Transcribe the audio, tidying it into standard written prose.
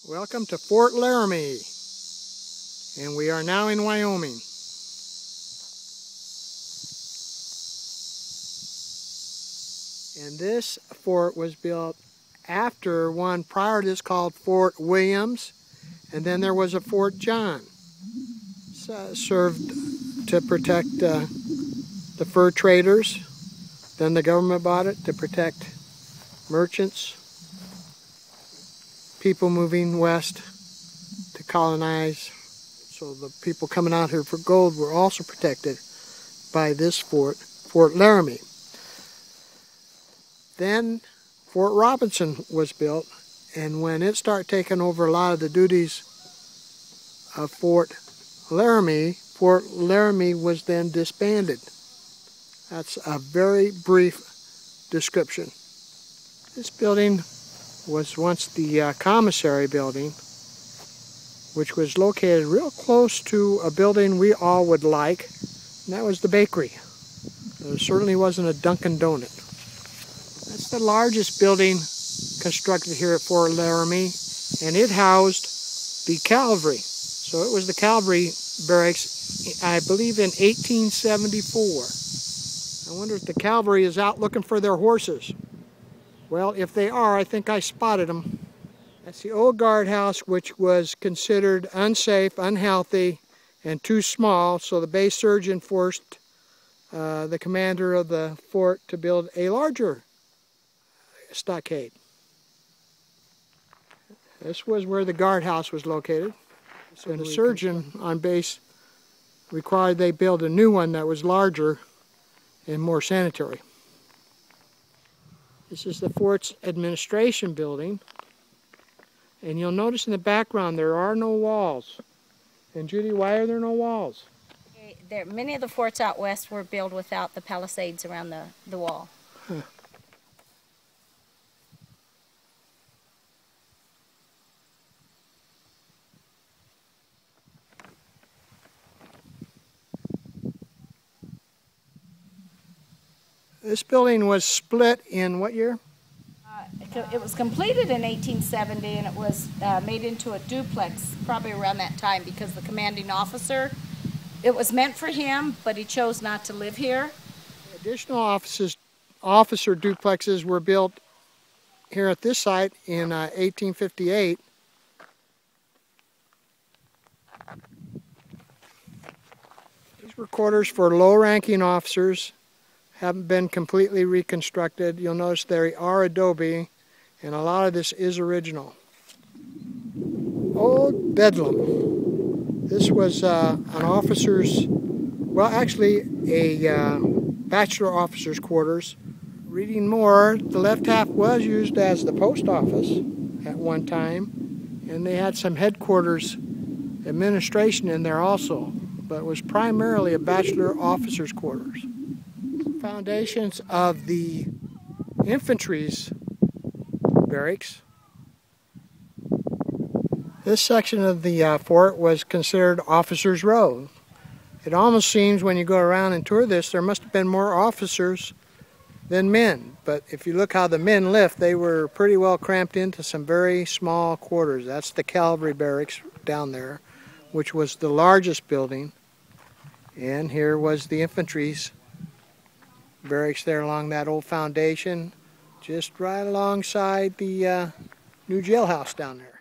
Welcome to Fort Laramie, and we are now in Wyoming. And this fort was built after one prior to this called Fort Williams, and then there was a Fort John. Served to protect the fur traders. Then the government bought it to protect merchants, people moving west to colonize. So the people coming out here for gold were also protected by this fort, Fort Laramie. Then Fort Robinson was built, and when it started taking over a lot of the duties of Fort Laramie was then disbanded. That's a very brief description. This building was once the commissary building, which was located real close to a building we all would like, and that was the bakery. There certainly wasn't a Dunkin' Donut. That's the largest building constructed here at Fort Laramie, and it housed the cavalry. So it was the cavalry barracks, I believe, in 1874. I wonder if the cavalry is out looking for their horses. Well, if they are, I think I spotted them. That's the old guardhouse, which was considered unsafe, unhealthy, and too small, so the base surgeon forced the commander of the fort to build a larger stockade. This was where the guardhouse was located. So the surgeon on base required they build a new one that was larger and more sanitary. This is the fort's administration building, and you'll notice in the background there are no walls. And Judy, why are there no walls? Many of the forts out west were built without the palisades around the wall. Huh. This building was split in what year? It was completed in 1870, and it was made into a duplex probably around that time because the commanding officer, it was meant for him, but he chose not to live here. Additional officer duplexes were built here at this site in 1858. These were quarters for low-ranking officers. Haven't been completely reconstructed. You'll notice they are adobe, and a lot of this is original. Old Bedlam. This was an officer's, well, actually a bachelor officer's quarters. Reading more, the left half was used as the post office at one time, and they had some headquarters administration in there also, but it was primarily a bachelor officer's quarters. Foundations of the infantry's barracks. This section of the fort was considered Officers' Row. It almost seems when you go around and tour this, there must have been more officers than men. But if you look how the men lived, they were pretty well cramped into some very small quarters. That's the cavalry barracks down there, which was the largest building. And here was the infantry's barracks there along that old foundation, just right alongside the new jailhouse down there.